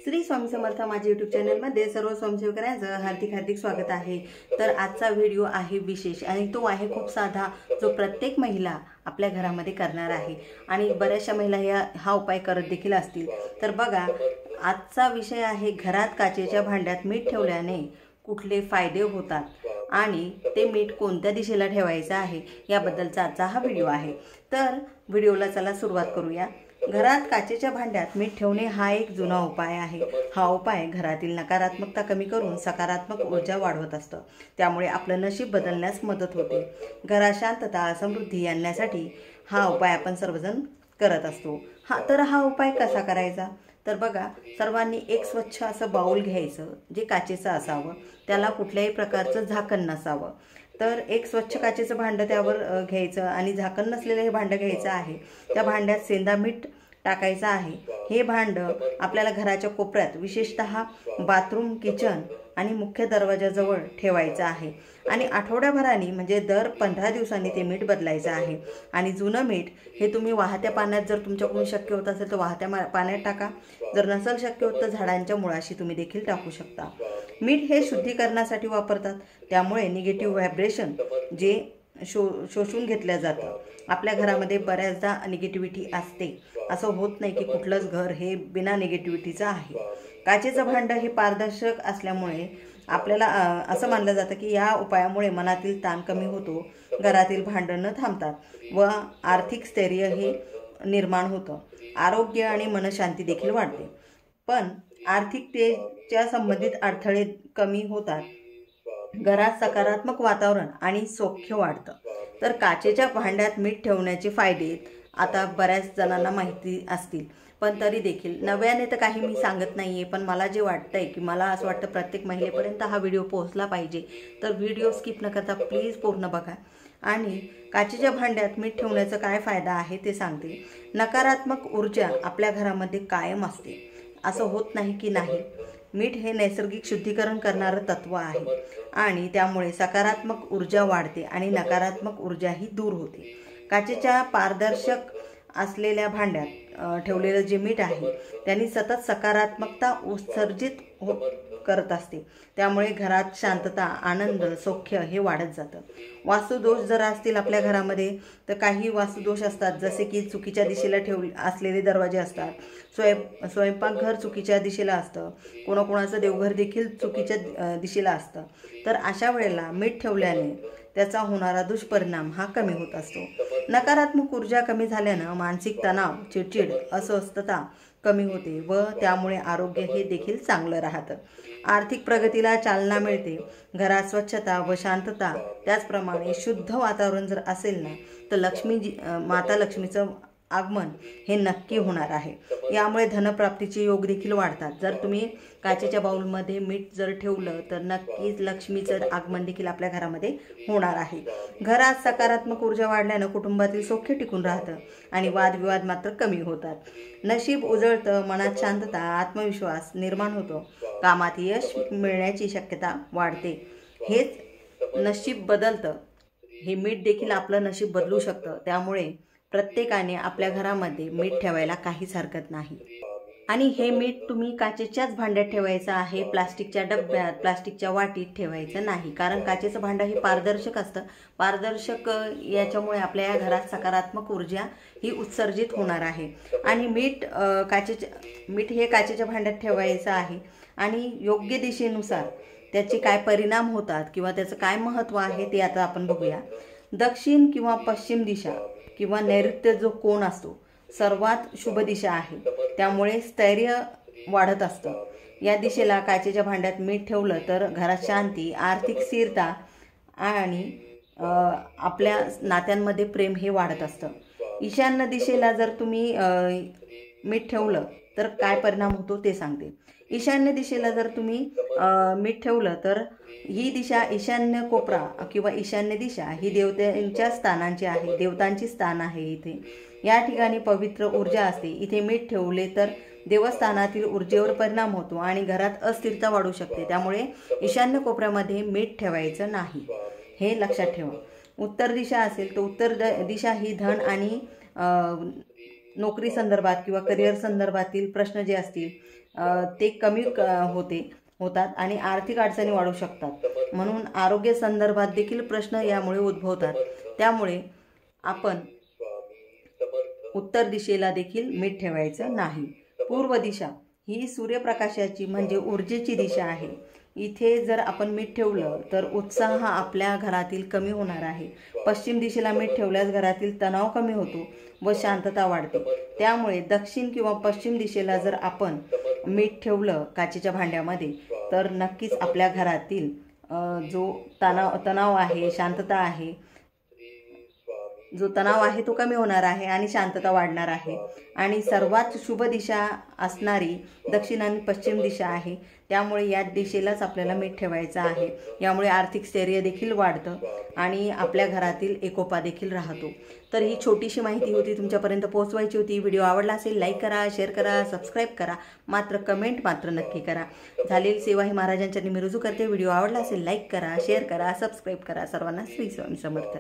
श्री स्वामी समर्थ माझ्या यूट्यूब चॅनलमध्ये सर्व स्वयंसेवकांचं हार्दिक हार्दिक स्वागत आहे। तर आजचा व्हिडिओ आहे विशेष आणि तो आहे खूप साधा, जो प्रत्येक महिला आपल्या घरामध्ये करणार आहे आणि बऱ्याचशा महिला हा उपाय करत देखील असतील। तर बघा, आजचा विषय आहे घरात काचेच्या भांड्यात मीठ ठेवल्याने कुठले फायदे होतात आणि ते मीठ कोणत्या दिशेला ठेवायचं आहे याबद्दलचा आजचा हा व्हिडिओ आहे। तर व्हिडिओला चला सुरुवात करूया। घरात काचेच्या भांड्यात मीठ ठेवणे हा एक जुना उपाय आहे। हा उपाय घरातील नकारात्मकता कमी करून सकारात्मक ऊर्जा वाढवत असतो, त्यामुळे आपलं नशीब बदलण्यास मदत होते। घरात शांतता समृद्धी आणण्यासाठी हा उपाय आपण सर्वजण करत असतो। हा उपाय कसा करायचा तर बघा, सर्वांनी एक स्वच्छ असं बाउल घ्यायचं जे काचेचं असावं, त्याला कुठल्याही प्रकारचं झाकण नसावं। तर एक स्वच्छ काचेचं भांडं त्यावर घ्यायचं आणि झाकण नसलेलं हे भांडं घ्यायचं आहे। त्या भांड्यात सेंधा मीठ टाकायचं आहे। हे भांडं आपल्याला घराच्या कोपऱ्यात, विशेषतः बाथरूम, किचन आणि मुख्य दरवाजाजवळ ठेवायचं आहे आणि आठवड्याभराने म्हणजे दर 15 दिवसांनी ते मीठ बदलायचं आहे। आणि जुनं मीठ हे तुम्ही वाहत्या पाण्यात, जर तुमच्याकडून शक्य होत असेल तर वाहत्या पाण्यात टाका, जर नसेल शक्य होत तर झाडांच्या मुळाशी तुम्ही देखील टाकू शकता। मीठ हे शुद्धीकरणासाठी वापरतात, त्यामुळे निगेटिव्ह व्हायब्रेशन जे शोषून घेतलं जातं। आपल्या घरामध्ये बऱ्याचदा निगेटिव्हिटी असते, असं होत नाही की कुठलंच घर हे बिना निगेटिव्हिटीचं आहे। काचेचं भांडं हे पारदर्शक असल्यामुळे आपल्याला असं मानलं जातं की या उपायामुळे मनातील ताण कमी होतो, घरातील भांडणं थांबतात व आर्थिक स्थैर्य हे निर्माण होतं, आरोग्य आणि मनशांती देखील वाढते। पण आर्थिकतेच्या संबंधित अडथळे कमी होतात, घरात सकारात्मक वातावरण आणि सौख्य वाढतं। तर काचेच्या भांड्यात मीठ ठेवण्याचे फायदे आता बऱ्याच जणांना माहिती असतील, पण तरी देखील नव्याने तर काही मी सांगत नाहीये, पण मला जे वाटतंय की मला असं वाटतं प्रत्येक महिलेपर्यंत हा व्हिडिओ पोहोचला पाहिजे। तर व्हिडिओ स्किप न करता प्लीज पूर्ण बघा। आणि काचेच्या भांड्यात मीठ ठेवण्याचा काय फायदा आहे ते सांगते। नकारात्मक ऊर्जा आपल्या घरामध्ये कायम असते, असं होत नाही की नाही। मीठ हे नैसर्गिक शुद्धीकरण करणारं तत्व आहे आणि त्यामुळे सकारात्मक ऊर्जा वाढते आणि नकारात्मक ऊर्जाही दूर होते। काचेच्या पारदर्शक असलेल्या भांड्यात ठेवलेलं जे मीठ आहे त्यांनी सतत सकारात्मकता उत्सर्जित करत असते, त्यामुळे घरात शांतता, आनंद, सौख्य हे वाढत जातं। वास्तुदोष जर असतील आपल्या घरामध्ये तर काही वास्तुदोष असतात, जसे की चुकीच्या दिशेला असलेले दरवाजे असतात, स्वयंपाकघर चुकीच्या दिशेला असतं, कोणाकोणाचं देवघर देखील चुकीच्या दिशेला असतं। तर अशा वेळेला मीठ ठेवल्याने त्याचा होणारा दुष्परिणाम हा कमी होत असतो। नकारात्मक ऊर्जा कमी झाल्यानं मानसिक तणाव, चिडचिड, अस्वस्थता कमी होते व त्यामुळे आरोग्य हे देखील चांगलं राहतं। आर्थिक प्रगतीला चालना मिळते। घरात स्वच्छता व शांतता, त्याचप्रमाणे शुद्ध वातावरण जर असेल ना तर माता लक्ष्मीचं आगमन हे नक्की होणार आहे। यामुळे धनप्राप्तीचे योग देखील वाढतात। जर तुम्ही काचेच्या बाउलमध्ये मीठ जर ठेवलं तर नक्कीच लक्ष्मीचं आगमन देखील आपल्या घरामध्ये होणार आहे। घरात सकारात्मक ऊर्जा वाढल्यानं कुटुंबातील सौख्य टिकून राहतं आणि वादविवाद मात्र कमी होतात। नशीब उजळतं, मनात शांतता, आत्मविश्वास निर्माण होतो, कामात यश मिळण्याची शक्यता वाढते। हेच नशीब बदलतं, हे मीठ देखील आपलं नशीब बदलू शकतं। त्यामुळे प्रत्येकाने आपल्या घरामध्ये मीठ ठेवायला काहीच हरकत नाही। आणि हे मीठ तुम्ही काचेच्याच भांड्यात ठेवायचं आहे, प्लास्टिकच्या डब्यात, प्लास्टिकच्या वाटीत ठेवायचं नाही, कारण काचेचं भांडं हे पारदर्शक असतं। पारदर्शक याच्यामुळे आपल्या या घरात सकारात्मक ऊर्जा ही उत्सर्जित होणार आहे। आणि मीठ हे काचेच्या भांड्यात ठेवायचं आहे आणि योग्य दिशेनुसार त्याचे काय परिणाम होतात किंवा त्याचं काय महत्त्व आहे ते आता आपण बघूया। दक्षिण किंवा पश्चिम दिशा किंवा नैऋत्य जो कोण असतो सर्वात शुभ दिशा आहे, त्यामुळे स्थैर्य वाढत असतं। या दिशेला काचेच्या भांड्यात मीठ ठेवलं तर घरात शांती, आर्थिक स्थिरता आणि आपल्या नात्यांमध्ये प्रेम हे वाढत असतं। ईशान्य दिशेला जर तुम्ही मीठ ठेवलं तर काय परिणाम होतो ते सांगते। ईशान्य दिशेला जर तुम्ही मीठ ठेवलं तर ही दिशा, ईशान्य कोपरा किंवा ईशान्य दिशा ही देवतांच्या स्थानांची आहे, देवतांची स्थान आहे। इथे या ठिकाणी पवित्र ऊर्जा असते। इथे मीठ ठेवले तर देवस्थानातील ऊर्जेवर परिणाम होतो आणि घरात अस्थिरता वाढू शकते, त्यामुळे ईशान्य कोपऱ्यामध्ये मीठ ठेवायचं नाही, हे लक्षात ठेवा। उत्तर दिशा असेल तर उत्तर दिशा ही धन आणि नोकरी संदर्भात किंवा करिअर संदर्भातील प्रश्न जे असतील ते कमी होतात आणि आर्थिक अडचणी वाढू शकतात. म्हणून आरोग्य संदर्भात देखील प्रश्न यामुळे उद्भवतात. त्यामुळे आपण उत्तर दिशेला देखील मीठ ठेवायचं नाही. पूर्व दिशा ही सूर्यप्रकाशाची म्हणजे ऊर्जेची दिशा आहे. इथे जर आपण मीठ ठेवलं तर उत्साह आपल्या घरातील कमी होणार आहे. पश्चिम दिशेला मीठ ठेवल्यास घरातील तणाव कमी होतो व शांतता वाढते. त्यामुळे दक्षिण किंवा पश्चिम दिशेला जर आपण मीठ ठेवलं काचेच्या भांड्यामध्ये तर नक्कीच आपल्या घरातील जो तणाव आहे, शांतता आहे, जो तणाव आहे तो कमी होणार आहे आणि शांतता वाढणार आहे. आणि सर्वात शुभ दिशा असणारी दक्षिण आणि पश्चिम दिशा आहे. त्यामुळे या दिशेलाच आपल्याला मीठ ठेवायचं आहे. यामुळे आर्थिक स्थैर्य देखील वाढतं आणि आपल्या घरातील एकोपा देखील राहतो. तर ही छोटीशी माहिती होती, तुमच्यापर्यंत पोहोचवायची होती. व्हिडिओ आवडला असेल लाईक करा, शेअर करा, सबस्क्राईब करा, मात्र कमेंट मात्र नक्की करा. झालेली सेवा ही महाराजांच्या मी रुजू करते. व्हिडिओ आवडला असेल लाईक करा, शेअर करा, सबस्क्राईब करा. सर्वांना श्री स्वामी समर्थ.